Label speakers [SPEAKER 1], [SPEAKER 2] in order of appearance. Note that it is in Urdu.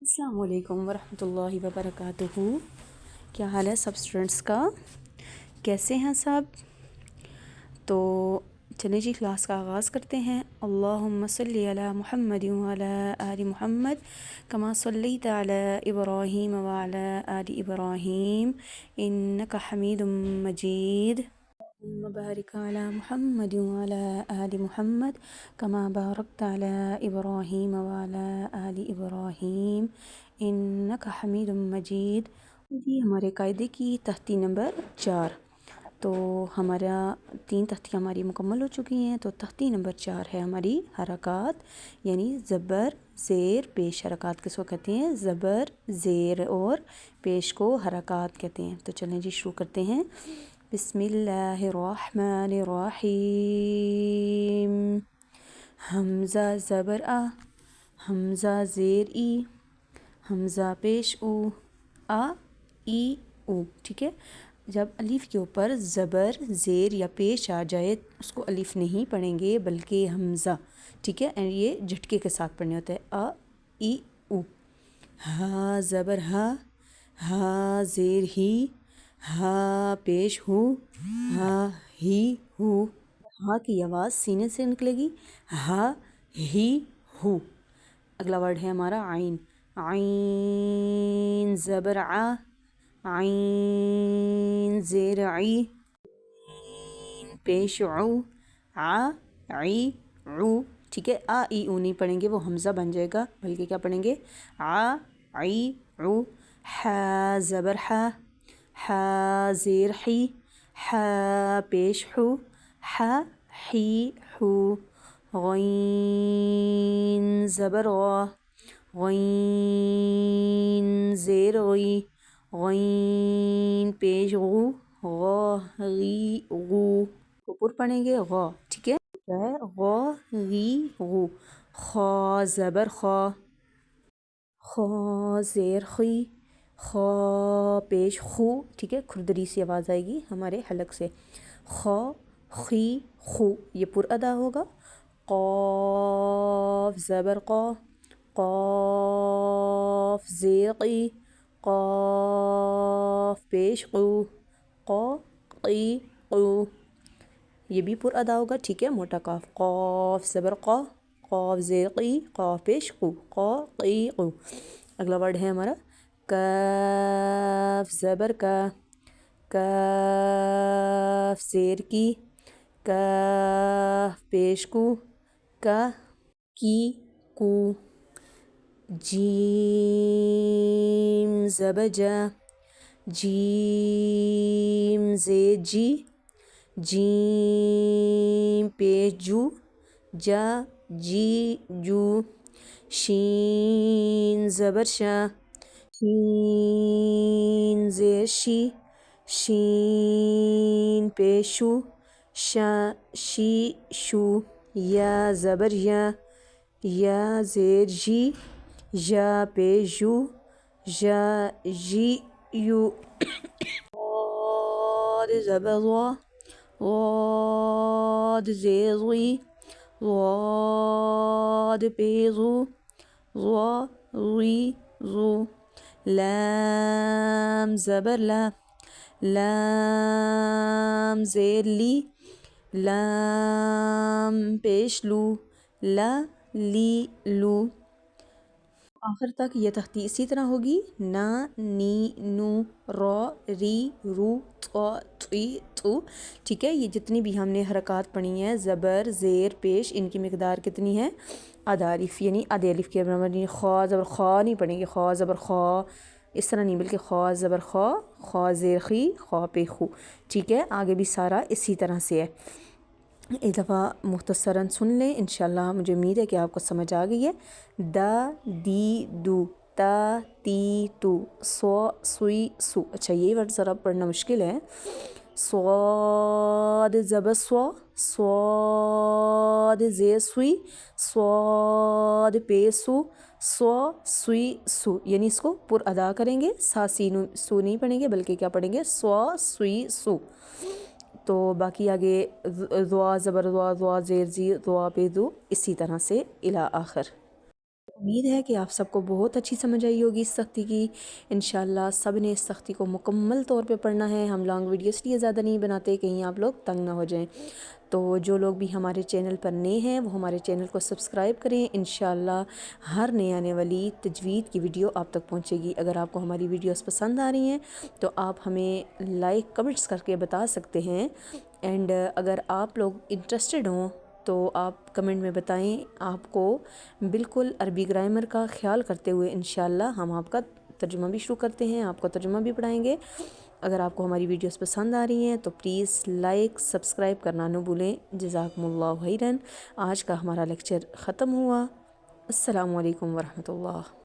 [SPEAKER 1] السلام علیکم ورحمۃ اللہ وبرکاتہ۔ کیا حال ہے سب اسٹوڈنٹس کا؟ کیسے ہیں سب؟ تو چلیں جی کلاس کا آغاز کرتے ہیں۔ اللہم صلی علی محمد وعلی آل محمد کما صلیت علی ابراہیم وعلی آل ابراہیم انک حمید مجید۔ اللہم بارک علی محمد وعلی آل محمد کما بارکت علی ابراہیم وعلی آل ابراہیم انک حمید مجید۔ جی ہمارے قاعدے کی تختی نمبر 4، تو ہمارا 3 تختیاں ہماری مکمل ہو چکی ہیں۔ تو تختی نمبر 4 ہے ہماری حرکات، یعنی زبر زیر پیش حرکات کس کو کہتے ہیں؟ زبر زیر اور پیش کو حرکات کہتے ہیں۔ تو چلیں جی شروع کرتے ہیں۔ بسم اللہ الرحمن الرحیم۔ حمزہ زبر آ، حمزہ زیر ای، حمزہ پیش او، آ ای او، ٹھیک ہے۔ جب الف کے اوپر زبر زیر یا پیش آ جائے اس کو الف نہیں پڑھیں گے بلکہ حمزہ، ٹھیک ہے، یہ جھٹکے کے ساتھ پڑھنے ہوتا ہے۔ آ ای او۔ ہا زبر ہا، ہا زیر ہی، ہا پیش ہو، ہا ہی ہو۔ ہا کی آواز سینے سے نکلے گی، ہا ہی ہو۔ اگلا ورڈ ہے ہمارا عین۔ عین زبر ع، عین زیر عی، عین پیش عو، ع عی عو، ٹھیک ہے۔ آ ای او نہیں پڑھیں گے، وہ حمزہ بن جائے گا، بلکہ کیا پڑھیں گے؟ ع عی عو۔ ح زبر ح، ح زیر حی، ح پیش حو، ح حی حو۔ غین زبر غ، غین زیر غی، غین پیش غو، غ غی غو۔ اوپر پڑھیں گے غ، ٹھیک ہے، غ غی غو۔ خا زبر خا، خا زیر خی، خا پیش خو، ٹھیک ہے، کھردری سی آواز آئے گی ہمارے حلق سے۔ خا خی خو، یہ پر ادا ہوگا۔ قاف زبر قا، قاف زیر قی، قاف پیش قو، قا قی قو، یہ بھی پر ادا ہوگا، ٹھیک ہے، موٹا قاف۔ قاف زبر قا، قاف زیر قی، قاف پیش قو، قا قی قو۔ اگلا ورڈ ہے ہمارا کاف زبر کا، کاف زیر کی، کاف پیش کو، کا کی کو۔ جیم زبر جا، جیم زیر جی، جیم پیش جو، جا جی جو۔ شین زبر شا، شین زیر شی، شین پیش شو، شا شی شو۔ یا زبر یا، یا زیر جی، یا پیش یو، یا جی یو۔ ضاد زبر ضا، ضاد زیر ضی، ضاد پیش ضو، ضا ضی ضو۔ لام زبر لا، لام زیر لی، لام پیش لو، لا لی لو۔ آخر تک یہ تختی اسی طرح ہوگی، نا نی نو، را ری رو، طا طی طو، ٹھیک ہے۔ یہ جتنی بھی ہم نے حرکات پڑھی ہیں زبر زیر پیش، ان کی مقدار کتنی ہے؟ آدھا الف، یعنی آدھے الف کے برابر نہیں۔ خا زبر خا نہیں پڑھیں گے، خا زبر خا اس طرح نہیں، بلکہ خا زبر خا، خا زیر خی، خا پہ خو، ٹھیک ہے۔ آگے بھی سارا اسی طرح سے ہے۔ ایک دفعہ مختصراً سن لیں، انشاءاللہ مجھے امید ہے کہ آپ کو سمجھ آ گئی ہے۔ دا دی دو، تا تی تو، سو سوئی سو۔ اچھا یہ ورڈ ذرا پڑھنا مشکل ہے۔ صاد زبر سوا، صاد زیر سوئی، صاد پے سو، سو سوئی سو، یعنی اس کو پر ادا کریں گے، سا سین سو نہیں پڑھیں گے بلکہ کیا پڑھیں گے؟ سوا سوئی سو۔ تو باقی آگے ضوا زبر ضوا، ضوا زیر زی، ضوا پہ ذو، اسی طرح سے الی آخر۔ امید ہے کہ آپ سب کو بہت اچھی سمجھ آئی ہوگی اس سختی کی۔ انشاءاللہ سب نے اس سختی کو مکمل طور پہ پڑھنا ہے۔ ہم لانگ ویڈیو اس لیے زیادہ نہیں بناتے کہیں آپ لوگ تنگ نہ ہو جائیں۔ تو جو لوگ بھی ہمارے چینل پر نئے ہیں وہ ہمارے چینل کو سبسکرائب کریں۔ انشاءاللہ ہر نئے آنے والی تجوید کی ویڈیو آپ تک پہنچے گی۔ اگر آپ کو ہماری ویڈیوز پسند آ رہی ہیں تو آپ ہمیں لائک کمنٹس کر کے بتا سکتے ہیں، اینڈ اگر آپ لوگ انٹرسٹڈ ہوں تو آپ کمنٹ میں بتائیں۔ آپ کو بالکل عربی گرامر کا خیال کرتے ہوئے انشاءاللہ ہم آپ کا ترجمہ بھی شروع کرتے ہیں، آپ کو ترجمہ بھی پڑھائیں گے۔ اگر آپ کو ہماری ویڈیوز پسند آ رہی ہیں تو پلیز لائک سبسکرائب کرنا نہ بھولیں۔ جزاکم اللہ خیرن۔ آج کا ہمارا لیکچر ختم ہوا۔ السلام علیکم ورحمۃ اللہ۔